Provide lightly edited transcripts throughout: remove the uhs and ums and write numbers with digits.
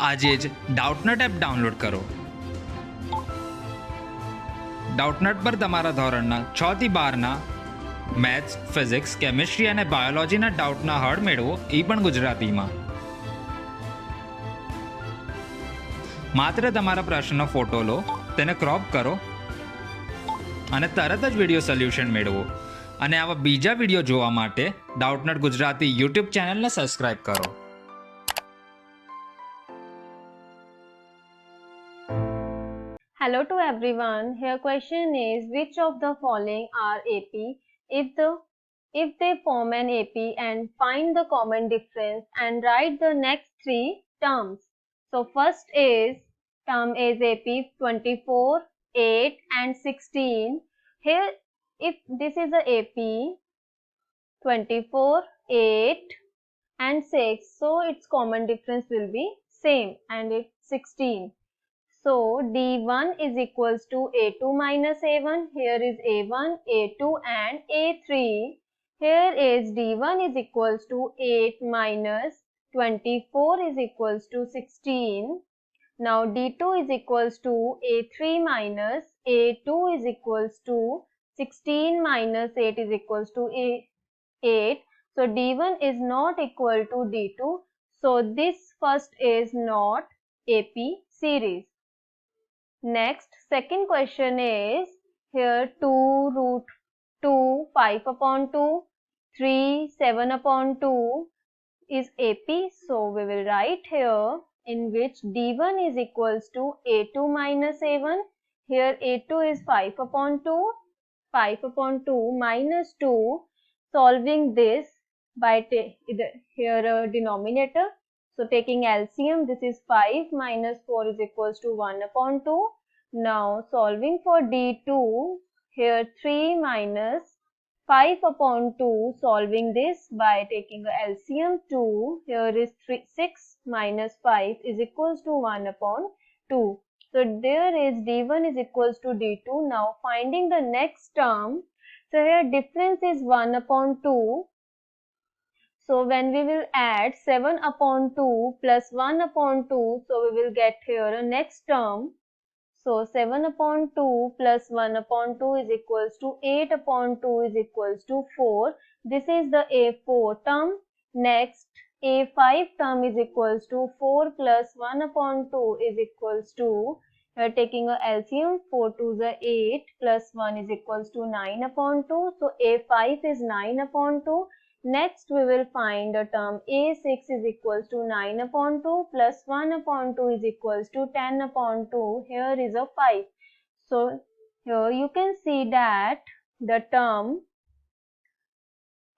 આજે જ Doubtnut app download કરો. ડાઉટનટ પર તમારા ધોરણના 6 થી 12ના મેથ્સ, ફિઝિક્સ, કેમિસ્ટ્રી અને બાયોલોજીના ડાઉટના હળ મેળવો, એ પણ ગુજરાતીમાં. માત્ર તમારા પ્રશ્નનો ફોટો લો, તેને ક્રોપ કરો અને તરત જ વિડીયો સોલ્યુશન મેળવો. અને આવા બીજા વિડીયો જોવા માટે ડાઉટનટ ગુજરાતી યુટ્યુબ ચેનલને સબસ્ક્રાઇબ કરો. Hello to everyone. Here question is, which of the following are AP if they form an AP, and find the common difference and write the next three terms. So first is term is AP 24, 8 and 16. Here if this is a AP 24, 8 and 6, so its common difference will be same and it's 16. So D1 is equals to A2 minus A1. Here is A1, A2 and A3. Here is D1 is equals to 8 minus 24 is equals to 16. Now D2 is equals to A3 minus A2 is equals to 16 minus 8 is equals to 8. So D1 is not equal to D2. So this first is not AP series. Next, second question is, here 2 root 2, 5 upon 2, 3, 7 upon 2 is AP. So we will write here in which D1 is equals to A2 minus A1. Here A2 is 5 upon 2, 5 upon 2 minus 2. Solving this by here a denominator. So taking LCM, this is 5 minus 4 is equals to 1 upon 2. Now solving for D2, here 3 minus 5 upon 2, solving this by taking a LCM 2, here is 6 minus 5 is equals to 1 upon 2. So there is D1 is equals to D2. Now finding the next term, so here difference is 1 upon 2. So when we will add 7 upon 2 plus 1 upon 2, so we will get here a next term. So 7 upon 2 plus 1 upon 2 is equals to 8 upon 2 is equals to 4. This is the A4 term. Next, A5 term is equals to 4 plus 1 upon 2 is equals to, we are taking a LCM, 4 to the 8 plus 1 is equals to 9 upon 2. So A5 is 9 upon 2. Next, we will find the term A6 is equals to 9 upon 2 plus 1 upon 2 is equals to 10 upon 2. Here is a 5. So here you can see that the term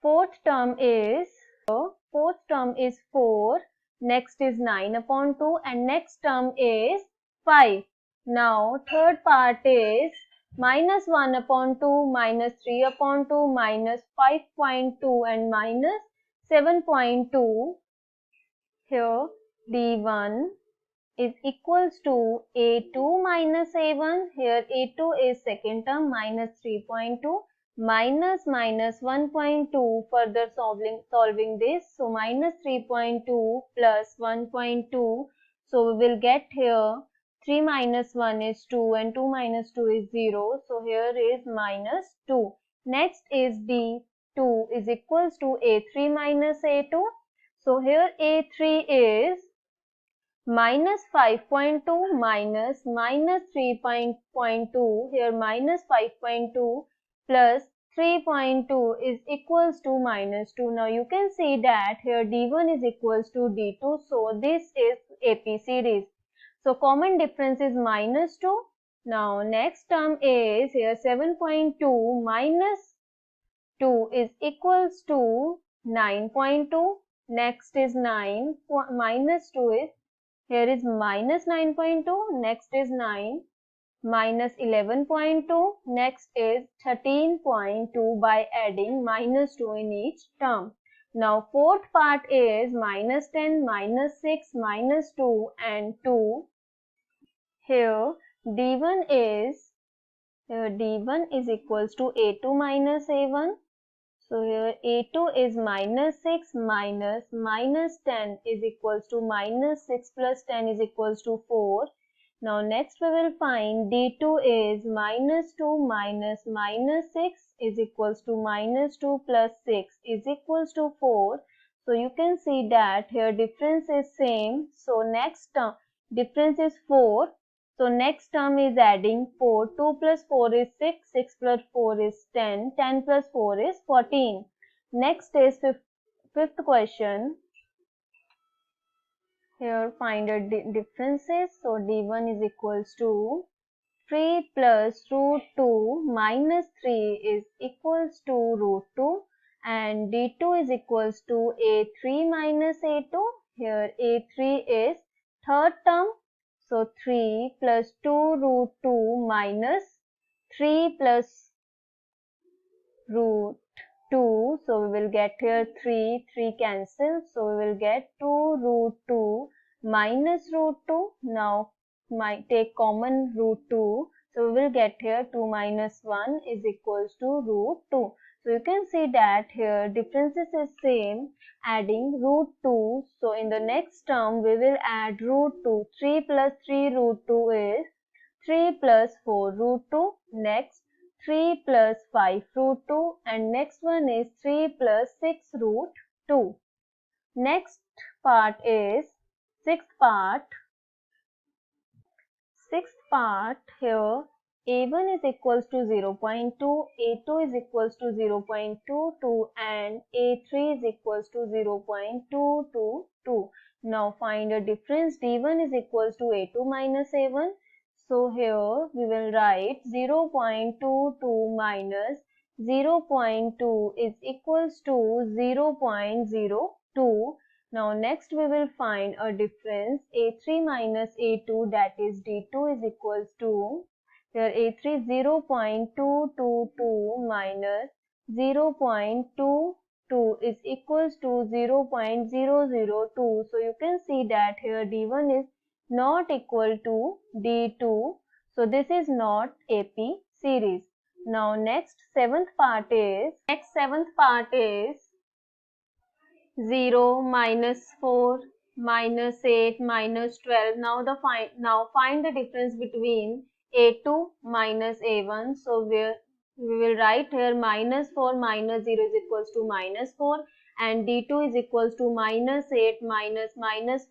fourth term is 4. Next is 9 upon 2 and next term is 5. Now third part is minus 1 upon 2, minus 3 upon 2, minus 5.2 and minus 7.2. Here D1 is equals to A2 minus A1. Here A2 is second term, minus 3.2 minus 1.2. Further solving this, so minus 3.2 plus 1.2. So we will get here 3 minus 1 is 2 and 2 minus 2 is 0. So here is minus 2. Next is D2 is equals to A3 minus A2. So here A3 is minus 5.2 minus 3.2. Here minus 5.2 plus 3.2 is equals to minus 2. Now you can see that here D1 is equals to D2. So this is AP series. So common difference is minus 2. Now next term is here 7.2 minus 2 is equals to 9.2. Next is 9 minus 2 is, here is minus 9.2. Next is 9 minus 11.2. Next is 13.2 by adding minus 2 in each term. Now fourth part is minus 10, minus 6, minus 2 and 2. Here D1 is equals to A2 minus A1. So here a2 is minus 6 minus 10 is equals to minus 6 plus 10 is equals to 4. Now next we will find d2 is minus 2 minus 6 is equals to minus 2 plus 6 is equals to 4. So you can see that here difference is same. So next term difference is 4. So next term is adding 4. 2 plus 4 is 6. 6 plus 4 is 10. 10 plus 4 is 14. Next is fifth question. Here find the differences. So d1 is equals to 3 plus root 2 minus 3 is equals to root 2 and d2 is equals to a3 minus a2. Here a3 is third term. So 3 plus 2 root 2 minus 3 plus root 2. So we will get here 3 cancel. So we will get 2 root 2 minus root 2. Now take common root 2. So we will get here 2 minus 1 is equals to root 2. So you can see that here differences is same, adding root 2. So in the next term we will add root 2. 3 plus 3 root 2 is 3 plus 4 root 2. Next 3 plus 5 root 2 and next one is 3 plus 6 root 2. Next part is sixth part. Sixth part here a1 is equals to 0.2, a2 is equals to 0.22 and a3 is equals to 0.222. Now find a difference. d1 is equals to a2 minus a1. So here we will write 0.22 minus 0.2 is equals to 0.02. Now next we will find a difference a3 minus a2, that is d2 is equals to here a3 0.222 minus 0.22 is equals to 0.002. So you can see that here d1 is not equal to d2. So this is not AP series. Now next seventh part is 0 minus 4 minus 8 minus 12. Now find the difference between a2 minus a1. So we will write here minus 4 minus 0 is equals to minus 4 and d2 is equals to minus 8 minus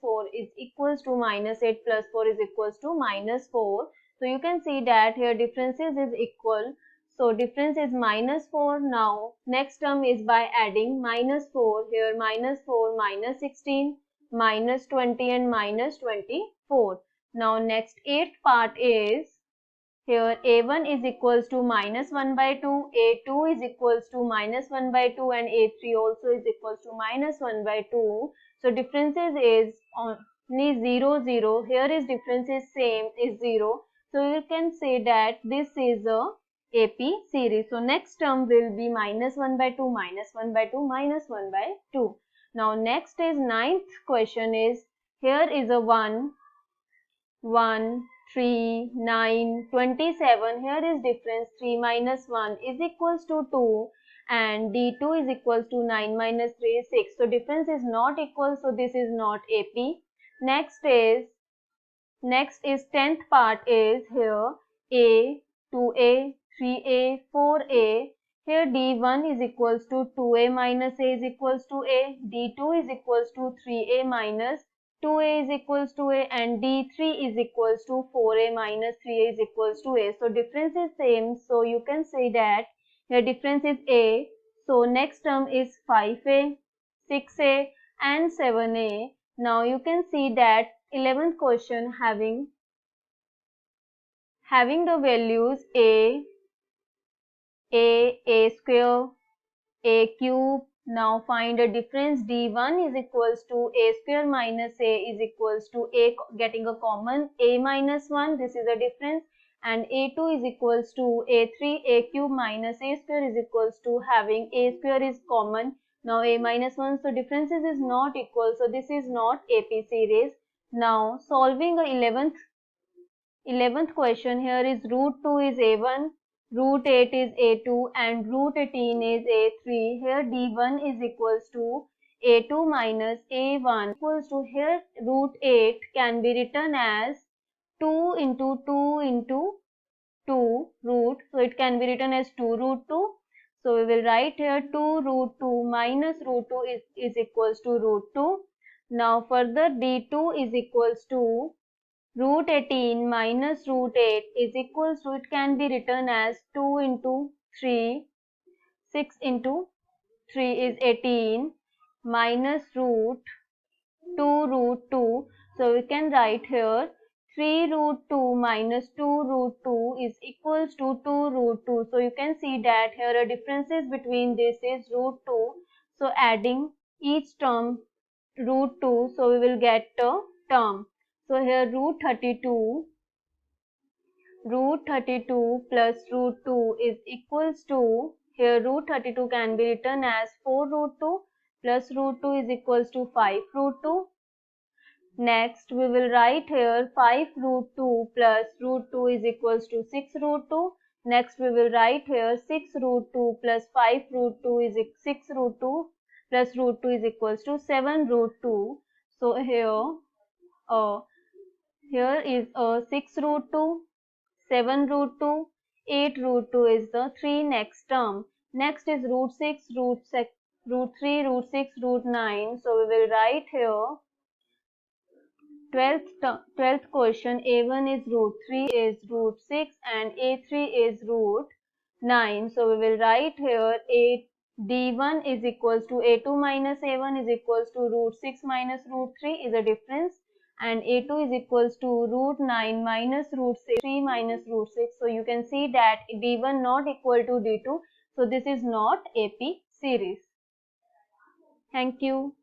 4 is equals to minus 8 plus 4 is equals to minus 4. So you can see that here differences is equal. So difference is minus 4. Now next term is by adding minus 4. Here minus 4 minus 16 minus 20 and minus 24. Now next eighth part is here a1 is equals to minus 1 by 2, a2 is equals to minus 1 by 2 and a3 also is equals to minus 1 by 2. So differences is only 0, 0. Here is difference is same is 0. So you can say that this is a AP series. So next term will be minus 1 by 2 minus 1 by 2 minus 1 by 2. Now next is ninth question is here is a 1, 3, 9, 27. Here is difference 3 minus 1 is equals to 2 and d2 is equals to 9 minus 3 is 6. So difference is not equal. So this is not AP. Next is 10th part is here a, 2a, 3a, 4a. Here d1 is equals to 2a minus a is equals to a, d2 is equals to 3a minus 2a is equals to a and d3 is equals to 4a minus 3a is equals to a. So difference is same. So you can say that here difference is a. So next term is 5a, 6a and 7a. Now you can see that 11th question having the values a square, a cube. Now find a difference. d1 is equals to a square minus a is equals to a getting a common a minus 1. This is a difference. And a2 is equals to a3 a cube minus a square is equals to having a square is common. Now a minus 1. So differences is not equal. So this is not AP series. Now solving a 11th question, here is root 2 is a1 root 8 is a2 and root 18 is a3. Here d1 is equals to a2 minus a1 equals to, here root 8 can be written as 2 into 2 into 2 root, so it can be written as 2 root 2. So we will write here 2 root 2 minus root 2 is equals to root 2. Now further d2 is equals to root 18 minus root 8 is equals to, it can be written as 2 into 3, 6 into 3 is 18 minus root 2 root 2. So we can write here 3 root 2 minus 2 root 2 is equals to 2 root 2. So you can see that here a differences between this is root 2. So adding each term root 2, so we will get a term. So here root 32 plus root 2 is equals to, here root 32 can be written as 4 root 2 plus root 2 is equals to 5 root 2. Next we will write here 5 root 2 plus root 2 is equals to 6 root 2. Next we will write here 6 root 2 plus 5 root 2 is 6 root 2 plus root 2 is equals to 7 root 2. So here is 6 root 2, 7 root 2, 8 root 2 is the 3 next term. Next is root 6, root 3, root 6, root 9. So we will write here 12th question, a1 is root 3 is root 6 and a3 is root 9. So we will write here d1 is equals to a2 minus a1 is equals to root 6 minus root 3 is a difference, and a2 is equals to root 9 minus root 6, 3 minus root 6. So you can see that d1 not equal to d2. So this is not AP series. Thank you.